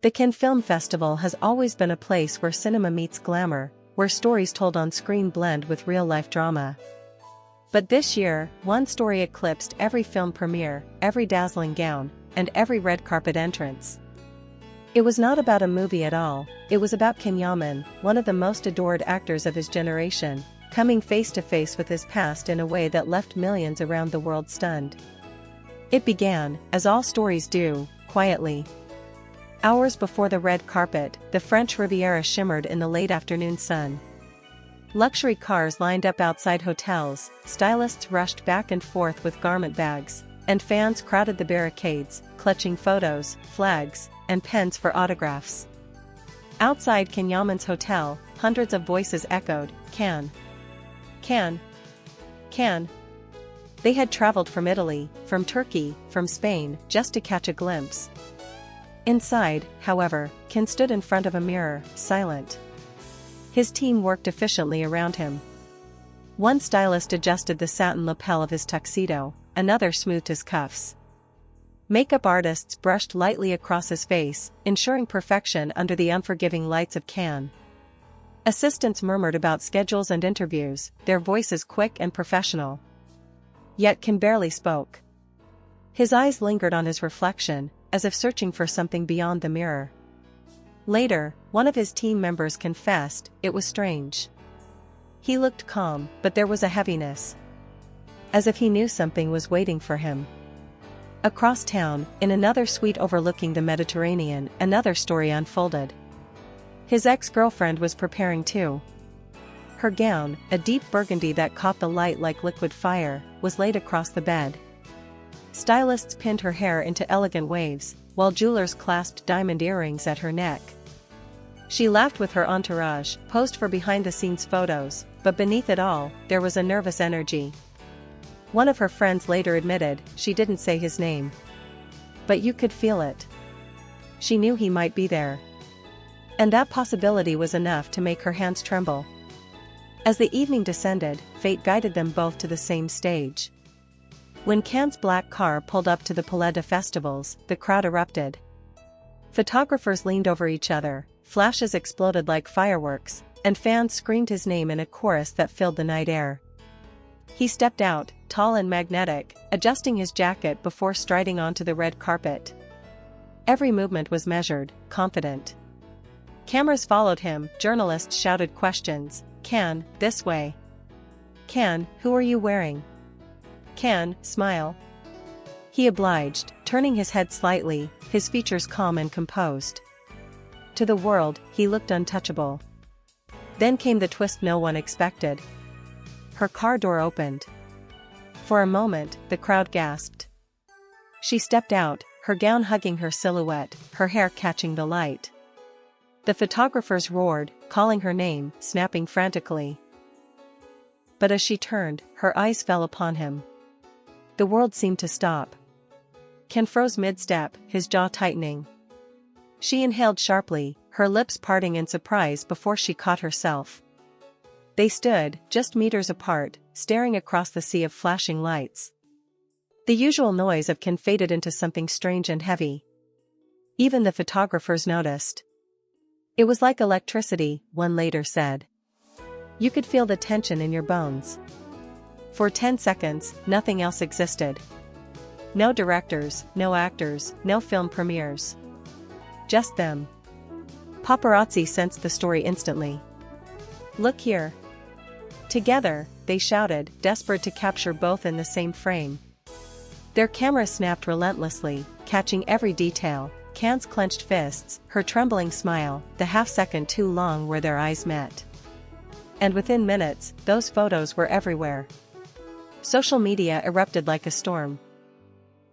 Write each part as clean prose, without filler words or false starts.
The Cannes Film Festival has always been a place where cinema meets glamour, where stories told on screen blend with real-life drama. But this year, one story eclipsed every film premiere, every dazzling gown, and every red carpet entrance. It was not about a movie at all, it was about Can Yaman, one of the most adored actors of his generation, coming face to face with his past in a way that left millions around the world stunned. It began, as all stories do, quietly. Hours before the red carpet, the French Riviera shimmered in the late afternoon sun. Luxury cars lined up outside hotels, stylists rushed back and forth with garment bags, and fans crowded the barricades, clutching photos, flags, and pens for autographs. Outside Can Yaman's hotel, hundreds of voices echoed, "Can. Can. Can." They had traveled from Italy, from Turkey, from Spain, just to catch a glimpse. Inside, however, Can stood in front of a mirror, silent. His team worked efficiently around him. One stylist adjusted the satin lapel of his tuxedo, another smoothed his cuffs. Makeup artists brushed lightly across his face, ensuring perfection under the unforgiving lights of Cannes. Assistants murmured about schedules and interviews, their voices quick and professional. Yet Can barely spoke. His eyes lingered on his reflection, as if searching for something beyond the mirror. Later, one of his team members confessed, it was strange. He looked calm, but there was a heaviness. As if he knew something was waiting for him. Across town, in another suite overlooking the Mediterranean, another story unfolded. His ex-girlfriend was preparing too. Her gown, a deep burgundy that caught the light like liquid fire, was laid across the bed. Stylists pinned her hair into elegant waves, while jewelers clasped diamond earrings at her neck. She laughed with her entourage, posed for behind-the-scenes photos, but beneath it all, there was a nervous energy. One of her friends later admitted, she didn't say his name. But you could feel it. She knew he might be there. And that possibility was enough to make her hands tremble. As the evening descended, fate guided them both to the same stage. When Cannes' black car pulled up to the Palais de Festivals, the crowd erupted. Photographers leaned over each other, flashes exploded like fireworks, and fans screamed his name in a chorus that filled the night air. He stepped out, tall and magnetic, adjusting his jacket before striding onto the red carpet. Every movement was measured, confident. Cameras followed him, journalists shouted questions. "Can, this way. Can, who are you wearing? Can, smile." He obliged, turning his head slightly, his features calm and composed. To the world, he looked untouchable. Then came the twist no one expected. Her car door opened. For a moment, the crowd gasped. She stepped out, her gown hugging her silhouette, her hair catching the light. The photographers roared, calling her name, snapping frantically. But as she turned, her eyes fell upon him. The world seemed to stop. Can froze mid-step, his jaw tightening. She inhaled sharply, her lips parting in surprise before she caught herself. They stood, just meters apart, staring across the sea of flashing lights. The usual noise of Can faded into something strange and heavy. Even the photographers noticed. It was like electricity, one later said. You could feel the tension in your bones. For 10 seconds, nothing else existed. No directors, no actors, no film premieres. Just them. Paparazzi sensed the story instantly. "Look here." Together, they shouted, desperate to capture both in the same frame. Their camera snapped relentlessly, catching every detail, Can's clenched fists, her trembling smile, the half-second too long where their eyes met. And within minutes, those photos were everywhere. Social media erupted like a storm.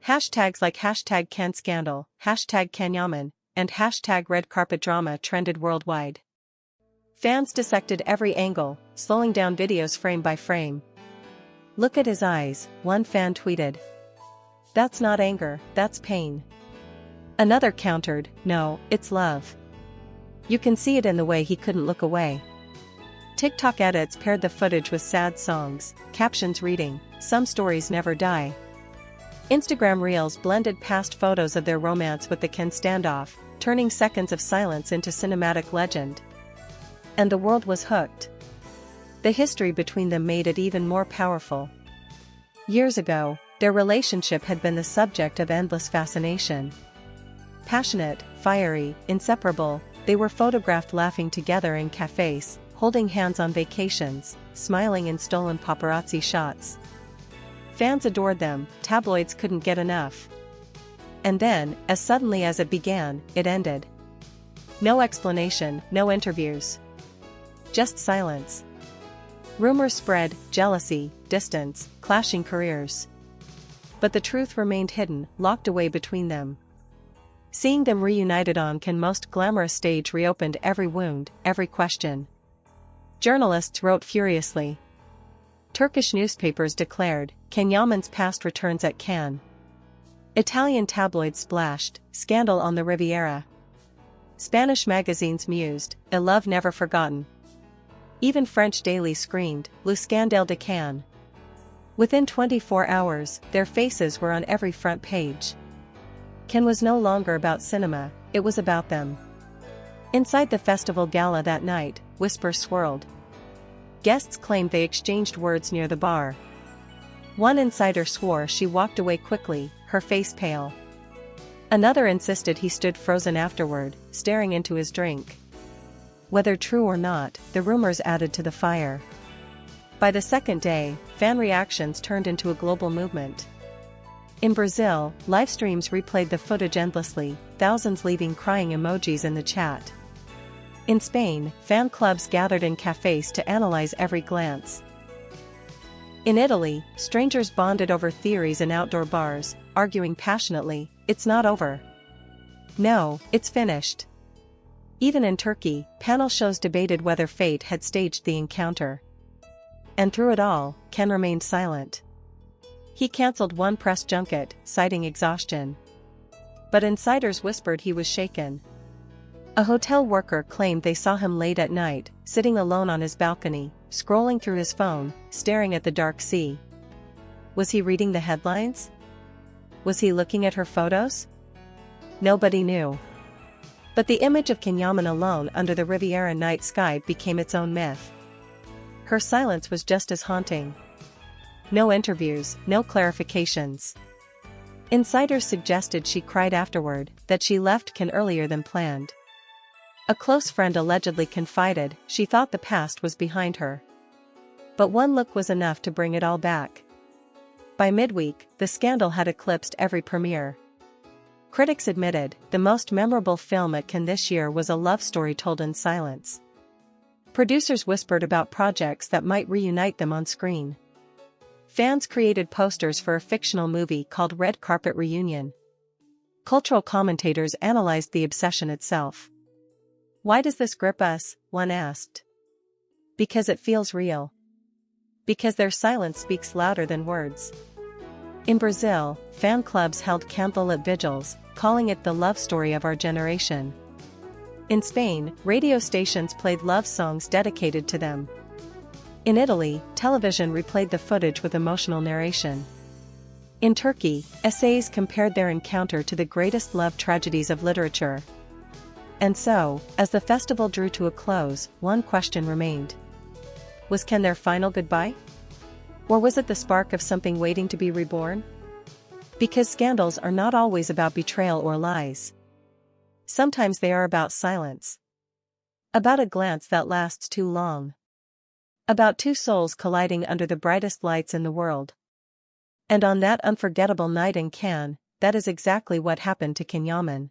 Hashtags like #CanScandal, #CanYaman, and #RedCarpetDrama trended worldwide. Fans dissected every angle, slowing down videos frame by frame. "Look at his eyes," one fan tweeted. "That's not anger, that's pain." Another countered, "No, it's love. You can see it in the way he couldn't look away." TikTok edits paired the footage with sad songs, captions reading, "Some stories never die." Instagram reels blended past photos of their romance with the Can standoff, turning seconds of silence into cinematic legend. And the world was hooked. The history between them made it even more powerful. Years ago, their relationship had been the subject of endless fascination. Passionate, fiery, inseparable, they were photographed laughing together in cafes, holding hands on vacations, smiling in stolen paparazzi shots. Fans adored them, tabloids couldn't get enough. And then, as suddenly as it began, it ended. No explanation, no interviews. Just silence. Rumors spread, jealousy, distance, clashing careers. But the truth remained hidden, locked away between them. Seeing them reunited on Cannes' most glamorous stage reopened every wound, every question. Journalists wrote furiously. Turkish newspapers declared, Can Yaman's past returns at Cannes. Italian tabloids splashed, scandal on the Riviera. Spanish magazines mused, a love never forgotten. Even French dailies screamed, Le Scandale de Cannes. Within 24 hours, their faces were on every front page. Cannes was no longer about cinema, it was about them. Inside the festival gala that night, whispers swirled. Guests claimed they exchanged words near the bar. One insider swore she walked away quickly, her face pale. Another insisted he stood frozen afterward, staring into his drink. Whether true or not, the rumors added to the fire. By the second day, fan reactions turned into a global movement. In Brazil, live streams replayed the footage endlessly, thousands leaving crying emojis in the chat. In Spain, fan clubs gathered in cafes to analyze every glance. In Italy, strangers bonded over theories in outdoor bars, arguing passionately, it's not over. No, it's finished. Even in Turkey, panel shows debated whether fate had staged the encounter. And through it all, Can remained silent. He cancelled one press junket, citing exhaustion. But insiders whispered he was shaken. A hotel worker claimed they saw him late at night, sitting alone on his balcony, scrolling through his phone, staring at the dark sea. Was he reading the headlines? Was he looking at her photos? Nobody knew. But the image of Can Yaman alone under the Riviera night sky became its own myth. Her silence was just as haunting. No interviews, no clarifications. Insiders suggested she cried afterward, that she left Cannes earlier than planned. A close friend allegedly confided she thought the past was behind her. But one look was enough to bring it all back. By midweek, the scandal had eclipsed every premiere. Critics admitted, the most memorable film at Cannes this year was a love story told in silence. Producers whispered about projects that might reunite them on screen. Fans created posters for a fictional movie called Red Carpet Reunion. Cultural commentators analyzed the obsession itself. Why does this grip us? One asked. Because it feels real. Because their silence speaks louder than words. In Brazil, fan clubs held candlelit vigils, calling it the love story of our generation. In Spain, radio stations played love songs dedicated to them. In Italy, television replayed the footage with emotional narration. In Turkey, essays compared their encounter to the greatest love tragedies of literature. And so, as the festival drew to a close, one question remained. Was Can their final goodbye? Or was it the spark of something waiting to be reborn? Because scandals are not always about betrayal or lies. Sometimes they are about silence. About a glance that lasts too long. About two souls colliding under the brightest lights in the world. And on that unforgettable night in Cannes, that is exactly what happened to Can Yaman.